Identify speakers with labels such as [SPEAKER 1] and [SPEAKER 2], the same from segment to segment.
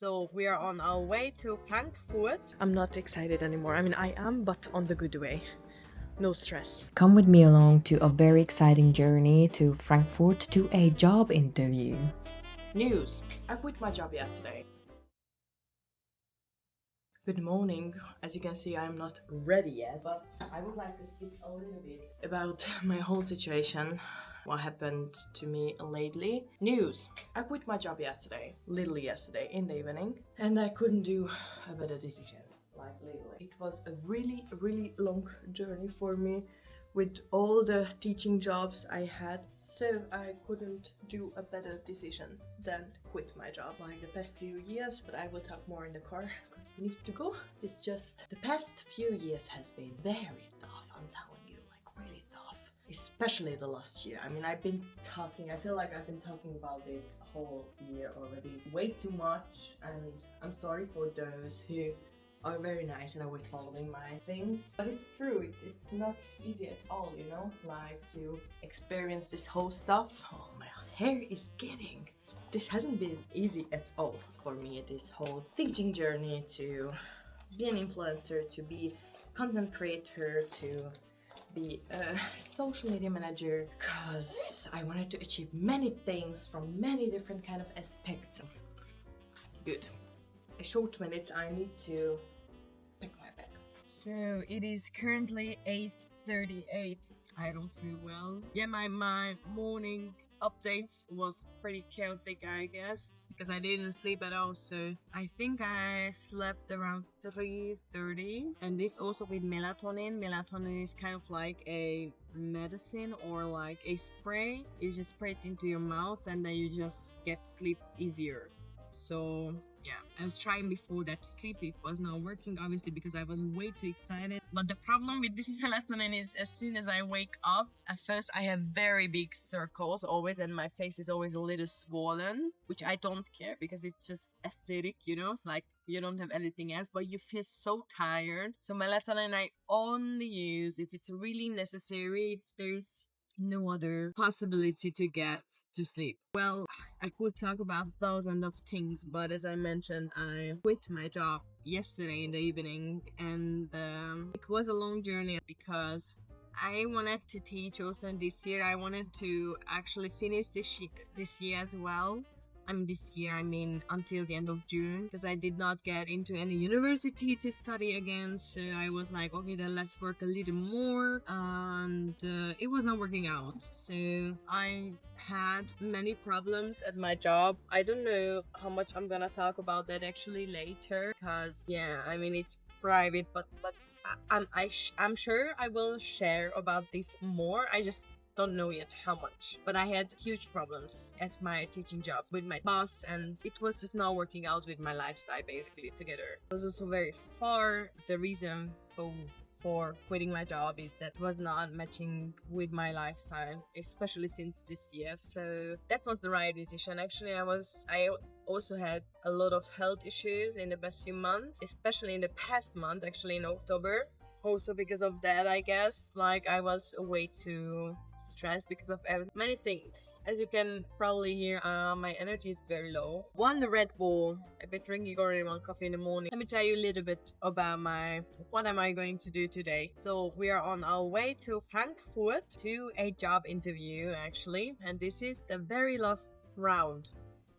[SPEAKER 1] So we are on our way to Frankfurt.
[SPEAKER 2] I'm not excited anymore. I mean, I am, but on the good way. No stress.
[SPEAKER 3] Come with me along to a very exciting journey to Frankfurt to a job interview.
[SPEAKER 2] News. I quit my job yesterday. Good morning. As you can see, I'm not ready yet, but I would like to speak a little bit about my whole situation. What happened to me lately. News. I quit my job yesterday. Literally yesterday in the evening. And I couldn't do a better decision. Like literally. It was a really long journey for me with all the teaching jobs I had. So I couldn't do a better decision than quit my job like the past few years, but I will talk more in the car because we need to go. It's just the past few years has been very tough, I'm telling you, like really tough. Especially the last year. I mean, I feel like I've been talking about this whole year already way too much, and I'm sorry for those who are very nice and always following my things, but it's true, it's not easy at all, you know, like to experience this whole stuff. Oh, my hair is getting. This hasn't been easy at all for me, this whole teaching journey to be an influencer, to be content creator, to be a social media manager, because I wanted to achieve many things from many different kind of aspects. Good. A short minute, I need to pack my bag.
[SPEAKER 1] So it is currently 8:38. I don't feel well. Yeah, my morning updates was pretty chaotic, I guess, because I didn't sleep at all. So I think I slept around 3:30, and this also with melatonin. Melatonin is kind of like a medicine or like a spray. You just spray it into your mouth and then you just get sleep easier. So yeah, I was trying before that to sleep. It was not working, obviously, because I was way too excited. But the problem with this melatonin is as soon as I wake up, at first I have very big circles always, and my face is always a little swollen, which I don't care because it's just aesthetic, you know, it's like you don't have anything else, but you feel so tired. So melatonin I only use if it's really necessary, if there's no other possibility to get to sleep. Well, I could talk about thousands of things, but as I mentioned, I quit my job yesterday in the evening, and it was a long journey because I wanted to teach also this year. I wanted to actually finish this year as well. I mean until the end of June, because I did not get into any university to study again. So I was like, okay, then let's work a little more, and it was not working out. So I had many problems at my job. I don't know how much I'm gonna talk about that actually later, because yeah, I mean it's private, but I'm sure I will share about this more. I just don't know yet how much, but I had huge problems at my teaching job with my boss, and it was just not working out with my lifestyle basically together. It was also very far. The reason for quitting my job is that was not matching with my lifestyle, especially since this year. So that was the right decision. Actually, I also had a lot of health issues in the past few months, especially in the past month, actually in October. Also because of that, I guess, like I was way too stressed because of many things. As you can probably hear, my energy is very low. One Red Bull. I've been drinking already one coffee in the morning. Let me tell you a little bit about what am I going to do today. So we are on our way to Frankfurt to a job interview actually, and this is the very last round.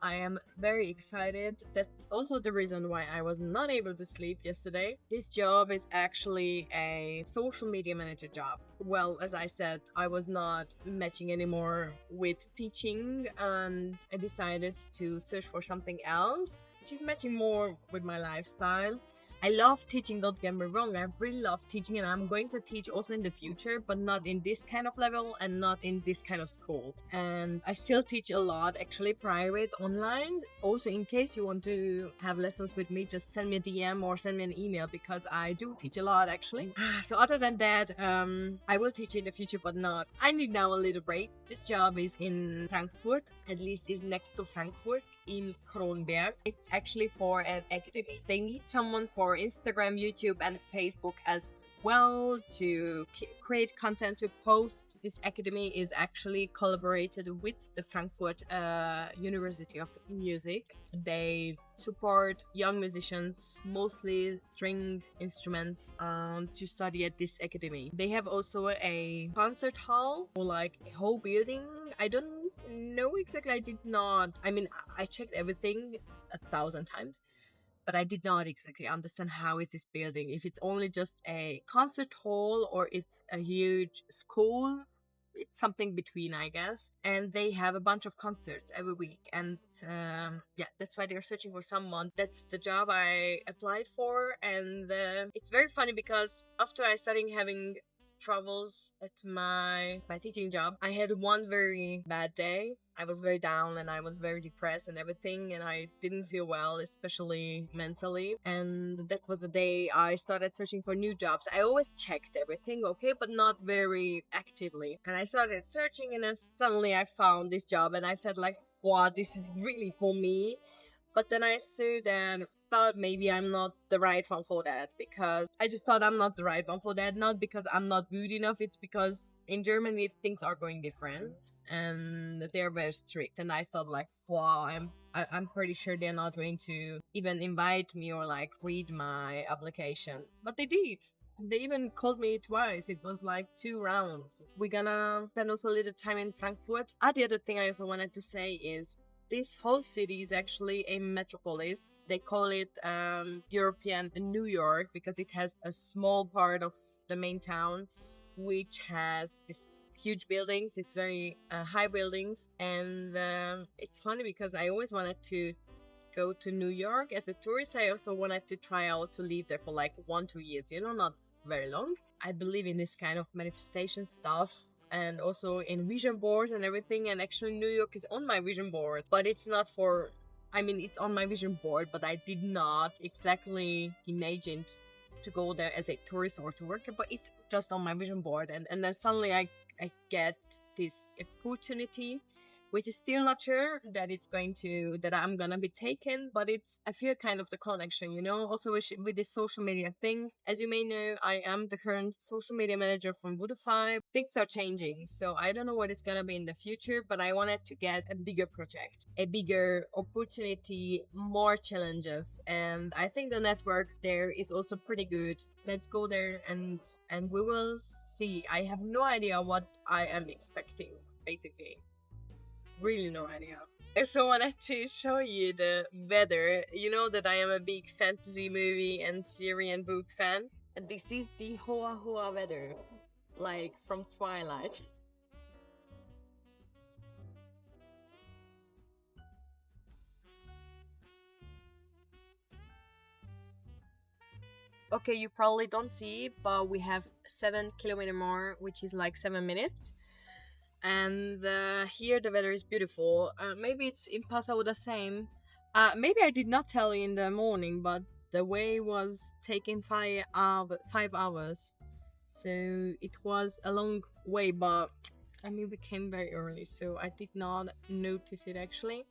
[SPEAKER 1] I am very excited. That's also the reason why I was not able to sleep yesterday. This job is actually a social media manager job. Well, as I said, I was not matching anymore with teaching, and I decided to search for something else, which is matching more with my lifestyle. I love teaching, don't get me wrong, I really love teaching, and I'm going to teach also in the future, but not in this kind of level and not in this kind of school. And I still teach a lot, actually, private, online. Also, in case you want to have lessons with me, just send me a DM or send me an email, because I do teach a lot, actually. So other than that, I will teach in the future, but not. I need now a little break. This job is in Frankfurt, at least is next to Frankfurt, in Kronberg. It's actually for an academy. They need someone for Instagram, YouTube, and Facebook as well, to create content, to post. This academy is actually collaborated with the Frankfurt University of Music. They support young musicians, mostly string instruments, to study at this academy. They have also a concert hall, or like a whole building. I don't know exactly. I checked everything 1,000 times, but I did not exactly understand how is this building, if it's only just a concert hall or it's a huge school. It's something between, I guess. And they have a bunch of concerts every week, and yeah, that's why they're searching for someone. That's the job I applied for. And it's very funny because after I started having troubles at my teaching job, I had one very bad day. I was very down and I was very depressed and everything, and I didn't feel well, especially mentally. And that was the day I started searching for new jobs. I always checked everything, okay, but not very actively. And I started searching, and then suddenly I found this job, and I felt like, wow, this is really for me. But then I saw that, thought maybe I'm not the right one for that, because I just thought I'm not the right one for that. Not because I'm not good enough, it's because in Germany things are going different and they're very strict. And I thought like, wow, I'm pretty sure they're not going to even invite me or like read my application. But they did. They even called me twice. It was like 2 rounds. We're gonna spend also a little time in Frankfurt. The other thing I also wanted to say is, this whole city is actually a metropolis. They call it European New York because it has a small part of the main town which has these huge buildings, these very high buildings. And it's funny because I always wanted to go to New York as a tourist. I also wanted to try out to live there for like 1-2 years, not very long. I believe in this kind of manifestation stuff, and also in vision boards and everything. And actually New York is on my vision board, but it's not for, it's on my vision board, but I did not exactly imagine to go there as a tourist or to work, but it's just on my vision board. And then suddenly I get this opportunity, which is still not sure that I'm gonna be taken, but I feel kind of the connection, also with this social media thing. As you may know, I am the current social media manager from Woodify. Things are changing, so I don't know what it's gonna be in the future, but I wanted to get a bigger project, a bigger opportunity, more challenges, and I think the network there is also pretty good. Let's go there and we will see. I have no idea what I am expecting, basically. Really no idea. I also wanted to show you the weather. You know that I am a big fantasy movie and Syrian book fan. And this is the Hoa Hoa weather, like from Twilight. Okay, you probably don't see, but we have 7 kilometers more, which is like 7 minutes. And here the weather is beautiful. Maybe it's in Passau the same. Maybe I did not tell you in the morning, but the way was taking 5 hours. So it was a long way, but we came very early, so I did not notice it actually.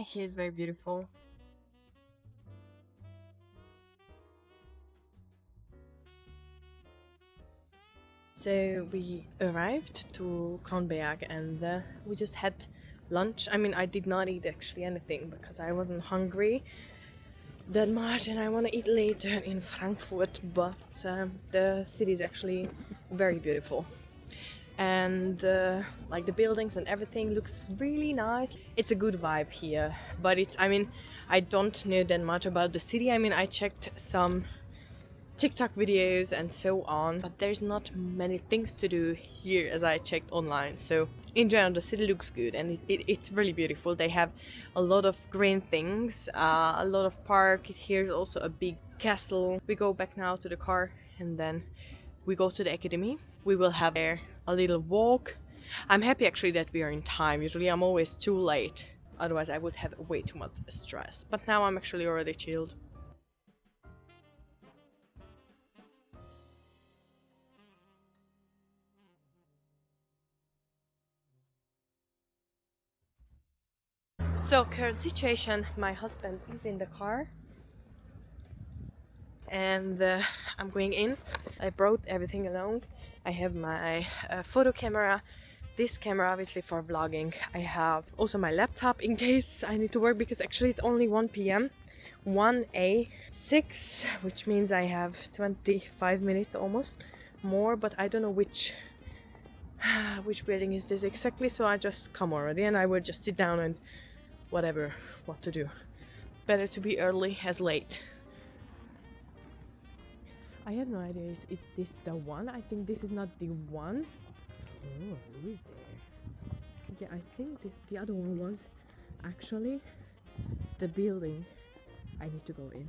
[SPEAKER 1] Here is very beautiful. So we arrived to Kronberg and we just had lunch. I did not eat actually anything because I wasn't hungry that much and I want to eat later in Frankfurt, but the city is actually very beautiful. And like the buildings and everything looks really nice. It's a good vibe here, but I don't know that much about the city. I checked some TikTok videos and so on, but there's not many things to do here as I checked online. So in general the city looks good and it's really beautiful. They have a lot of green things, a lot of park. Here's also a big castle. We go back now to the car and then we go to the academy. We will have there a little walk. I'm happy actually that we are in time. Usually I'm always too late, otherwise I would have way too much stress, but now I'm actually already chilled. So current situation, my husband is in the car
[SPEAKER 2] and I'm going in. I brought everything along. I have my photo camera, this camera obviously for vlogging. I have also my laptop in case I need to work, because actually it's only 1 p.m. 1:06, which means I have 25 minutes almost more, but I don't know which building is this exactly, so I just come already and I will just sit down and whatever what to do. Better to be early as late. I have no idea if this is the one. I think this is not the one. Oh, who is there? Yeah, I think the other one was actually the building I need to go in.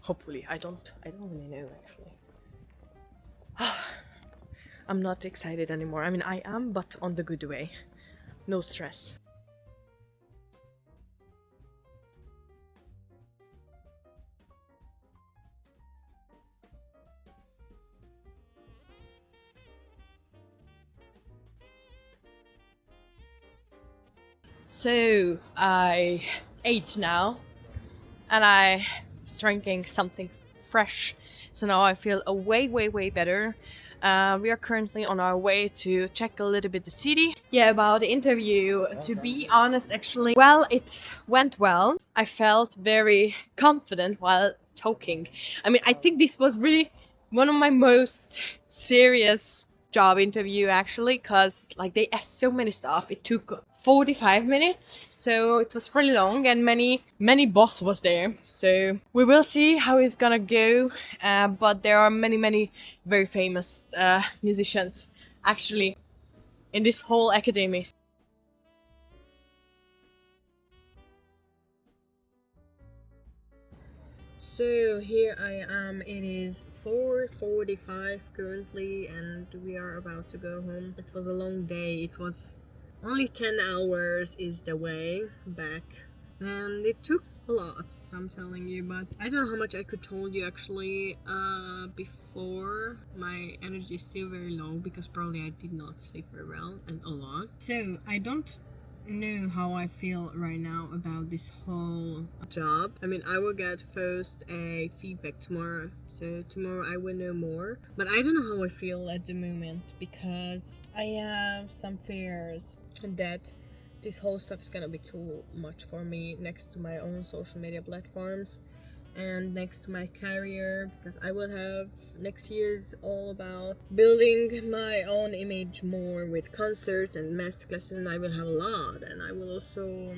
[SPEAKER 2] Hopefully, I don't really know actually. I'm not excited anymore. I mean, I am, but on the good way. No stress. So I ate now, and I was drinking something fresh. So now I feel way better. We are currently on our way to check a little bit the city. Yeah, about the interview, to be honest, actually, well, it went well. I felt very confident while talking. I mean, I think this was really one of my most serious job interview actually, because like they asked so many stuff. It took 45 minutes, so it was pretty long, and many boss was there, so we will see how it's gonna go. But there are many very famous musicians actually in this whole academy. So here I am. It is 4:45 currently, and we are about to go home. It was a long day. It was only 10 hours is the way back, and it took a lot, I'm telling you. But I don't know how much I could told you actually before. My energy is still very low because probably I did not sleep very well and a lot. So I don't know how I feel right now about this whole job. I mean, I will get first a feedback tomorrow, so tomorrow I will know more. But I don't know how I feel at the moment, because I have some fears that this whole stuff is gonna be too much for me next to my own social media platforms and next to my career, because I will have next year's all about building my own image more with concerts and masterclasses, and I will have a lot. And I will also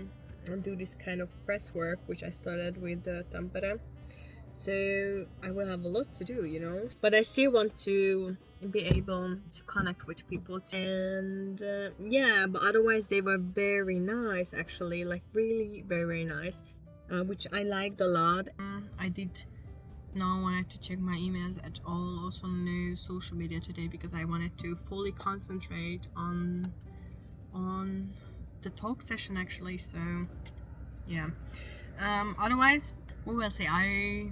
[SPEAKER 2] do this kind of press work which I started with Tampere, so I will have a lot to do, you know. But I still want to be able to connect with people, and yeah, but otherwise they were very nice actually, like really very nice, which I liked a lot. I did not wanted to check my emails at all, also no social media today, because I wanted to fully concentrate on the talk session actually. So yeah, otherwise we will see. I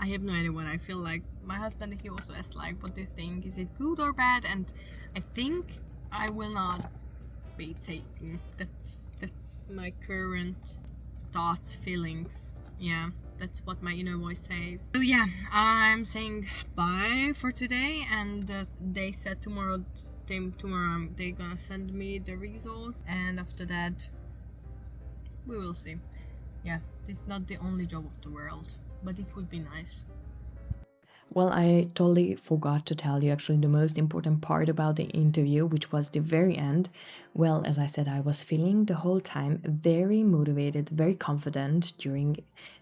[SPEAKER 2] have no idea what I feel like. My husband, he also asked like, what do you think, is it good or bad? And I think I will not be taken. That's my current thoughts, feelings. Yeah, that's what my inner voice says. So yeah, I'm saying bye for today, and they said tomorrow they're gonna send me the results, and after that we will see. Yeah, this is not the only job of the world, but it would be nice.
[SPEAKER 3] Well, I totally forgot to tell you actually the most important part about the interview, which was the very end. Well, as I said, I was feeling the whole time very motivated, very confident during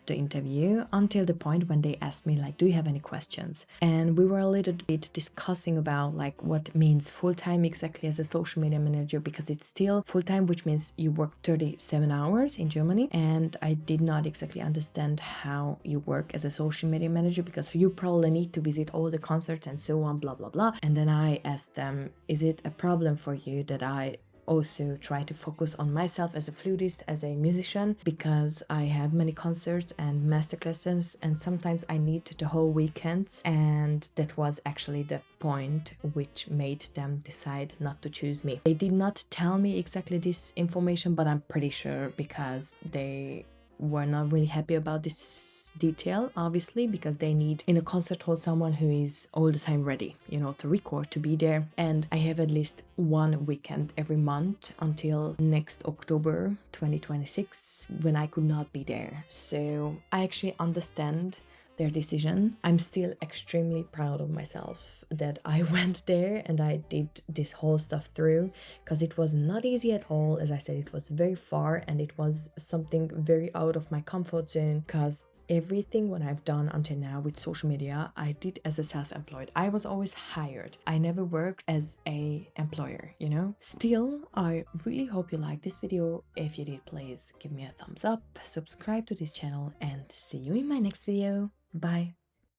[SPEAKER 3] the interview, until the point when they asked me like, do you have any questions? And we were a little bit discussing about like what means full-time exactly as a social media manager, because it's still full-time, which means you work 37 hours in Germany, and I did not exactly understand how you work as a social media manager, because you probably need to visit all the concerts and so on, blah blah blah. And then I asked them, is it a problem for you that I also try to focus on myself as a flutist, as a musician, because I have many concerts and masterclasses, and sometimes I need the whole weekends. And that was actually the point which made them decide not to choose me. They did not tell me exactly this information, but I'm pretty sure, because they were not really happy about this detail, obviously, because they need in a concert hall someone who is all the time ready, you know, to record, to be there. And I have at least one weekend every month until next October 2026 when I could not be there. So I actually understand their decision. I'm still extremely proud of myself that I went there and I did this whole stuff through, because it was not easy at all. As I said, it was very far and it was something very out of my comfort zone, because everything what I've done until now with social media, I did as a self-employed. I was always hired. I never worked as a employer, you know? Still, I really hope you liked this video. If you did, please give me a thumbs up, subscribe to this channel, and see you in my next video. Bye.